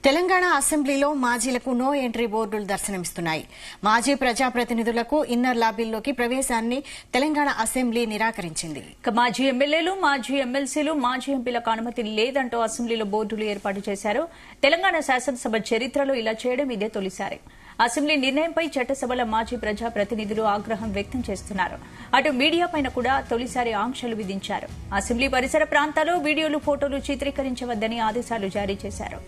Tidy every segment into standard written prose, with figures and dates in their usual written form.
తెలంగాణ అసెంబ్లీలో మాజీలకు no entry బోర్డులు దర్శనమిస్తున్నాయి. మాజీ ప్రజాప్రతినిధులకు ఇన్నర్ లాబీల్లోకి ప్రవేశాన్ని తెలంగాణ అసెంబ్లీ నిరాకరించింది. మాజీ ఎమ్మెల్యేలు, మాజీ ఎమ్మెల్సీలు, మాజీ ఎంపీలకు అనుమతి లేదంటూ అసెంబ్లీలో బోర్డులు ఏర్పాటు చేశారు. తెలంగాణ శాసనసభ చరిత్రలో ఇలా చేయడం ఇదే తొలిసారి. అసెంబ్లీ నిర్ణయంపై చట్టసభల మాజీ ప్రజాప్రతినిధులు ఆగ్రహం వ్యక్తం చేస్తున్నారు. అటు మీడియాపైన కూడా తొలిసారి ఆంక్షలు విధించారు. అసెంబ్లీ పరిసర ప్రాంతాల్లో వీడియోలు, ఫోటోలు చిత్రీకరించవద్దని ఆదేశాలు జారీ చేశారు.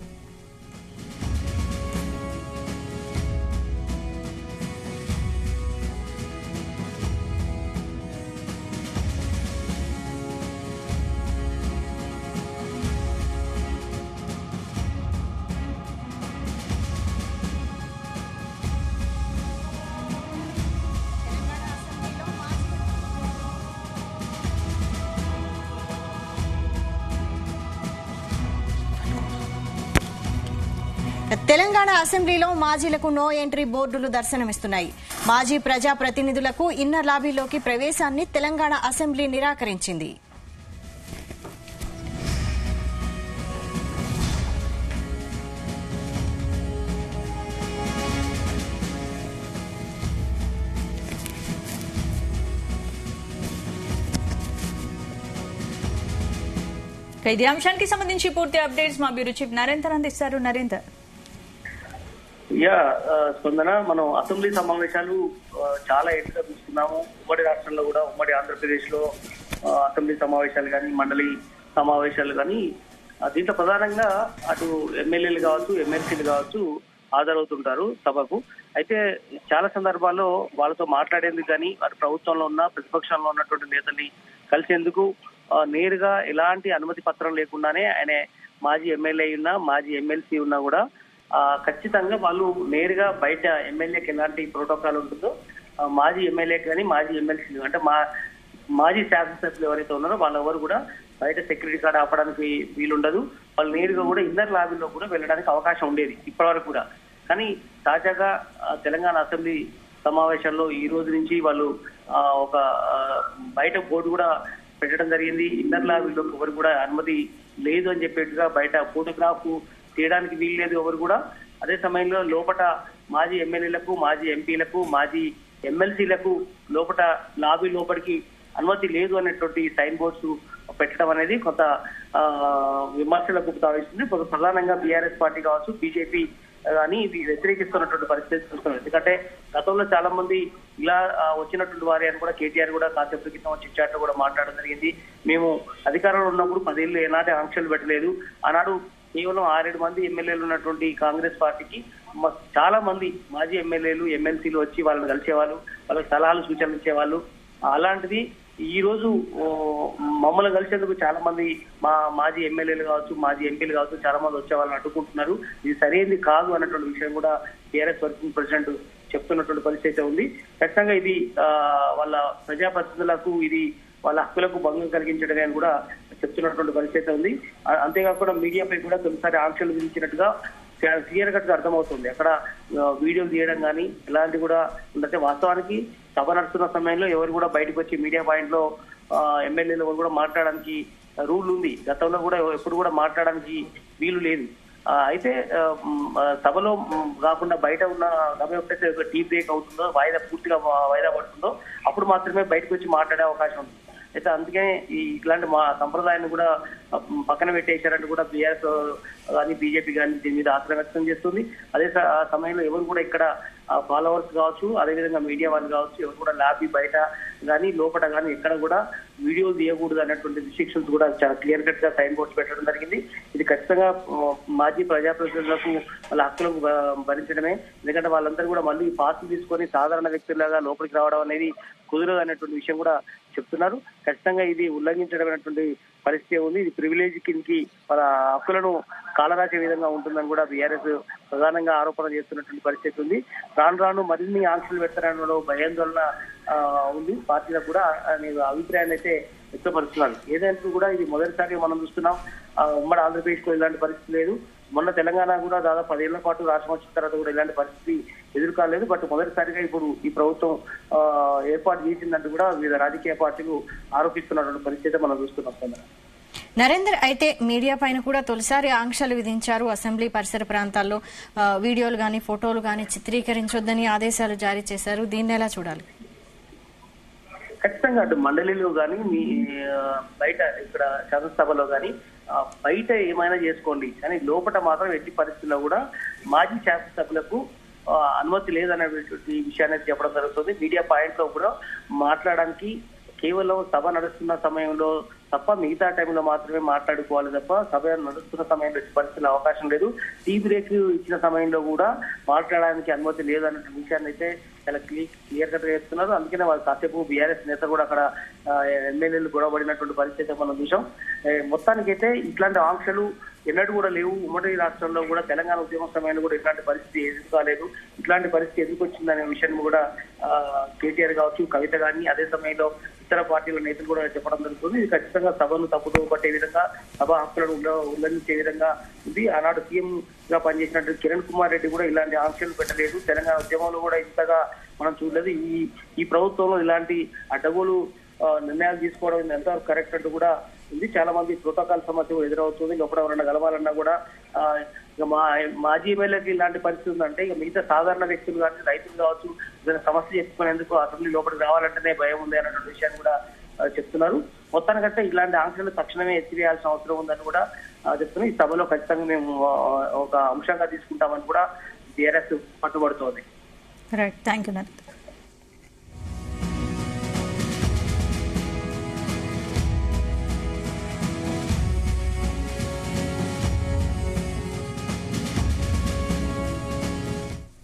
తెలంగాణ అసెంబ్లీలో మాజీలకు నో ఎంట్రీ బోర్డులు దర్శనమిస్తున్నాయి. మాజీ ప్రజాప్రతినిధులకు ఇన్నర్ లాబీలోకి ప్రవేశాన్ని తెలంగాణ అసెంబ్లీ నిరాకరించింది. ఇదే అంశానికి సంబంధించి పూర్తి అప్డేట్స్ మా బ్యూరో చీఫ్ నరేందర్ అందిస్తారు. నరేందర్, స్పందన, మనం అసెంబ్లీ సమావేశాలు చాలా ఎక్కువగా చూస్తున్నాము. ఉమ్మడి రాష్ట్రంలో కూడా, ఉమ్మడి ఆంధ్రప్రదేశ్ లో అసెంబ్లీ సమావేశాలు కానీ, మండలి సమావేశాలు కానీ, దీంట్లో ప్రధానంగా అటు ఎమ్మెల్యేలు కావచ్చు, ఎమ్మెల్సీలు కావచ్చు హాజరవుతుంటారు సభకు. అయితే చాలా సందర్భాల్లో వాళ్ళతో మాట్లాడేందుకు కానీ, వారి ప్రభుత్వంలో ఉన్న, ప్రతిపక్షంలో ఉన్నటువంటి నేతల్ని కలిసేందుకు నేరుగా ఎలాంటి అనుమతి పత్రం లేకుండానే, ఆయన మాజీ ఎమ్మెల్యే ఉన్నా, మాజీ ఎమ్మెల్సీ ఉన్నా కూడా ఖచ్చితంగా వాళ్ళు నేరుగా బయట ఎమ్మెల్యేకి ఎలాంటి ప్రోటోకాల్ ఉంటుందో మాజీ ఎమ్మెల్యేకి కానీ, మాజీ ఎమ్మెల్సీ అంటే మాజీ శాసనసభ్యులు ఎవరైతే ఉన్నారో వాళ్ళెవరు కూడా బయట సెక్యూరిటీ కార్డు ఆపడానికి వీలుండదు. వాళ్ళు నేరుగా కూడా ఇన్నర్ లాబీలో కూడా వెళ్ళడానికి అవకాశం ఉండేది ఇప్పటివరకు కూడా. కానీ తాజాగా తెలంగాణ అసెంబ్లీ సమావేశాల్లో ఈ రోజు నుంచి వాళ్ళు ఒక బయట బోర్డు కూడా పెట్టడం జరిగింది. ఇన్నర్ లాబీలో ఎవరు కూడా అనుమతి లేదు అని చెప్పేట్టుగా బయట ఫోటోగ్రాఫ్ తీయడానికి వీలు లేదు ఎవరు కూడా. అదే సమయంలో లోపట మాజీ ఎమ్మెల్యేలకు, మాజీ ఎంపీలకు, మాజీ ఎమ్మెల్సీలకు లోపట లాబీ లోపలికి అనుమతి లేదు అనేటువంటి సైన్ బోర్డ్స్ పెట్టడం అనేది కొంత విమర్శలకు తావిస్తుంది. ప్రధానంగా బీఆర్ఎస్ పార్టీ కావచ్చు, బీజేపీ కానీ ఇది వ్యతిరేకిస్తున్నటువంటి పరిస్థితి చూస్తున్నాం. ఎందుకంటే గతంలో చాలా మంది ఇలా వచ్చినటువంటి వారి అని కూడా కేటీఆర్ కూడా కాసేపు క్రితం చిట్చాట్లో కూడా మాట్లాడడం జరిగింది. మేము అధికారంలో ఉన్నప్పుడు 10 ఏళ్ళు ఎలాంటి ఆంక్షలు పెట్టలేదు. ఆనాడు కేవలం 6-7 మంది ఎమ్మెల్యేలు ఉన్నటువంటి కాంగ్రెస్ పార్టీకి చాలా మంది మాజీ ఎమ్మెల్యేలు, ఎమ్మెల్సీలు వచ్చి వాళ్ళని కలిసేవాళ్ళు, వాళ్ళకి సలహాలు, సూచనలు ఇచ్చేవాళ్ళు. అలాంటిది ఈ రోజు మమ్మల్ని కలిసేందుకు చాలా మంది మాజీ ఎమ్మెల్యేలు కావచ్చు, మాజీ ఎంపీలు కావచ్చు చాలా మంది వచ్చే వాళ్ళని అడ్డుకుంటున్నారు. ఇది సరైనది కాదు అన్నటువంటి విషయం కూడా టీఆర్ఎస్ వర్కింగ్ ప్రెసిడెంట్ చెప్తున్నటువంటి పరిస్థితి ఉంది. ఖచ్చితంగా ఇది వాళ్ళ ప్రజాప్రతినిధులకు, ఇది వాళ్ళ హక్కులకు భంగం కలిగించడమే అని కూడా చెప్తున్నటువంటి పరిస్థితి ఉంది. అంతేకాకుండా మీడియాపై కూడా తొలిసారి ఆంక్షలు విధించినట్టుగా క్లియర్ కట్ గా అర్థమవుతుంది. అక్కడ వీడియోలు తీయడం కానీ ఇలాంటి కూడా ఉందంటే, వాస్తవానికి సభ నడుస్తున్న సమయంలో ఎవరు కూడా బయటకు వచ్చి మీడియా పాయింట్ లో ఎమ్మెల్యేలు కూడా మాట్లాడడానికి రూల్ ఉంది. గతంలో కూడా ఎప్పుడు కూడా మాట్లాడడానికి వీలు లేదు. అయితే సభలో కాకుండా బయట ఉన్న సభ ఎప్పుడైతే టీ బ్రేక్ అవుతుందో, పూర్తిగా వాయిదా పడుతుందో అప్పుడు మాత్రమే బయటకు వచ్చి మాట్లాడే అవకాశం ఉంది. అయితే అందుకనే ఇట్లాంటి మా సంప్రదాయాన్ని కూడా పక్కన పెట్టేశారంటూ కూడా బీఆర్ఎస్ కానీ, బీజేపీ కానీ దీని మీద ఆగ్రహం వ్యక్తం చేస్తుంది. అదే సమయంలో ఎవరు కూడా ఇక్కడ ఫాలోవర్స్ కావచ్చు, అదేవిధంగా మీడియా వాళ్ళు కావచ్చు, ఎవరు కూడా లాబీ బయట కానీ, లోపల కానీ ఎక్కడ కూడా వీడియోలు తీయకూడదు అనేటువంటి రిస్ట్రిక్షన్స్ కూడా చాలా క్లియర్ కట్ గా సైన్ బోర్డ్స్ పెట్టడం జరిగింది. ఇది ఖచ్చితంగా మాజీ ప్రజాప్రతినిధులకు వాళ్ళ హక్కులకు భరించడమే. ఎందుకంటే వాళ్ళందరూ కూడా మళ్ళీ పాసులు తీసుకొని సాధారణ వ్యక్తులాగా లోపలికి రావడం అనేది కుదరదు అనేటువంటి విషయం కూడా చెప్తున్నారు. ఖచ్చితంగా ఇది ఉల్లంఘించడం అనేటువంటి పరిస్థితి ఉంది. ఇది ప్రివిలేజ్ కిందకి వాళ్ళ హక్కులను కాలరాసే విధంగా ఉంటుందని కూడా బీఆర్ఎస్ ప్రధానంగా ఆరోపణ చేస్తున్నటువంటి పరిస్థితి ఉంది. రాను మరిన్ని ఆంక్షలు పెడతారన్న భయాందోళన ఉంది పార్టీలకు కూడా అనే అభిప్రాయాన్ని అయితే వ్యక్తపరుస్తున్నారు. ఏదైనా కూడా ఇది మొదటిసారి మనం చూస్తున్నాం. ఉమ్మడి ఆంధ్రప్రదేశ్ లో ఇలాంటి పరిస్థితి లేదు. మొన్న తెలంగాణ కూడా దాదాపు 10 ఏళ్ల పాటు రాష్ట్రం వచ్చిన తర్వాత కూడా ఇలాంటి పరిస్థితి ఎదుర్కోలేదు. బట్ మొదటిసారిగా ఇప్పుడు ఈ ప్రభుత్వం ఏర్పాటు చేసిందంటూ కూడా వివిధ రాజకీయ పార్టీలు ఆరోపిస్తున్నటువంటి పరిస్థితి మనం చూస్తున్నాం. నరేందర్, అయితే మీడియా పైన కూడా తొలిసారి ఆంక్షలు విధించారు. అసెంబ్లీ పరిసర ప్రాంతాల్లో వీడియోలు గానీ ఫోటోలు గానీ చిత్రీకరించొద్దని ఆదేశాలు జారీ చేశారు. దీన్ని ఎలా చూడాలి? ఖచ్చితంగా అటు మండలిలో కానీ మీ బయట ఇక్కడ శాసనసభలో కానీ బయట ఏమైనా చేసుకోండి, కానీ లోపల మాత్రం ఎట్టి పరిస్థితుల్లో కూడా మాజీ శాసనసభ్యులకు అనుమతి లేదనేటువంటి విషయాన్ని చెప్పడం జరుగుతుంది. మీడియా పాయింట్ లో కూడా మాట్లాడడానికి కేవలం సభ నడుస్తున్న సమయంలో తప్ప మిగతా టైంలో మాత్రమే మాట్లాడుకోవాలి తప్ప సభ నడుస్తున్న సమయంలో పరిస్థితుల అవకాశం లేదు. టీ బ్రేక్ ఇచ్చిన సమయంలో కూడా మాట్లాడడానికి అనుమతి లేదన్న విషయాన్ని అయితే చాలా క్లియర్ కట్ గా చేస్తున్నారు. అందుకనే వాళ్ళు కాసేపు బీఆర్ఎస్ నేత కూడా అక్కడ ఎమ్మెల్యేలు గొడవబడినటువంటి పరిస్థితి మనం చూసాం. మొత్తానికైతే ఇట్లాంటి ఆంక్షలు ఎన్నడూ కూడా లేవు. ఉమ్మడి రాష్ట్రంలో కూడా తెలంగాణ ఉద్యమ సమయంలో కూడా ఇట్లాంటి పరిస్థితి ఎదురు కాలేదు. ఇట్లాంటి పరిస్థితి ఎందుకు వచ్చిందనే విషయం కూడా కేటీఆర్ కావచ్చు, కవిత కానీ, అదే సమయంలో ఇతర పార్టీల నేతలు కూడా చెప్పడం జరుగుతుంది. ఇది ఖచ్చితంగా సభను తప్పుదో పట్టే విధంగా, సభా హక్కులను ఉల్లంఘించే విధంగా ఉంది. ఆనాడు సీఎం గా పనిచేసినట్టు కిరణ్ కుమార్ రెడ్డి కూడా ఇలాంటి ఆంక్షలు పెట్టలేదు. తెలంగాణ ఉద్యమంలో కూడా ఇంతగా మనం చూడలేదు. ఈ ప్రభుత్వంలో ఇలాంటి అడ్డగోలు నిర్ణయాలు తీసుకోవడం ఎంతవరకు కరెక్ట్ అంటూ కూడా ఉంది. చాలా మంది ప్రోటోకాల్ సమస్య ఎదురవుతుంది. లోపల ఎవరన్నా కలవాలన్నా కూడా ఇక మాజీ ఎమ్మెల్యేకి ఇలాంటి పరిస్థితి ఉందంటే ఇక మిగతా సాధారణ వ్యక్తులు కానీ, రైతులు కావచ్చు, ఏదైనా సమస్య చెప్పుకునేందుకు అసెంబ్లీ లోపలికి రావాలంటేనే భయం ఉంది అన్నటువంటి విషయాన్ని కూడా చెప్తున్నారు. మొత్తానికంటే ఇలాంటి ఆంక్షలు తక్షణమే ఎత్తివేయాల్సిన అవసరం ఉందని కూడా చెప్తున్నారు. ఈ సభలో ఖచ్చితంగా మేము ఒక అంశంగా తీసుకుంటామని కూడా టీఆర్ఎస్ పట్టుబడుతోంది. Right, thank you.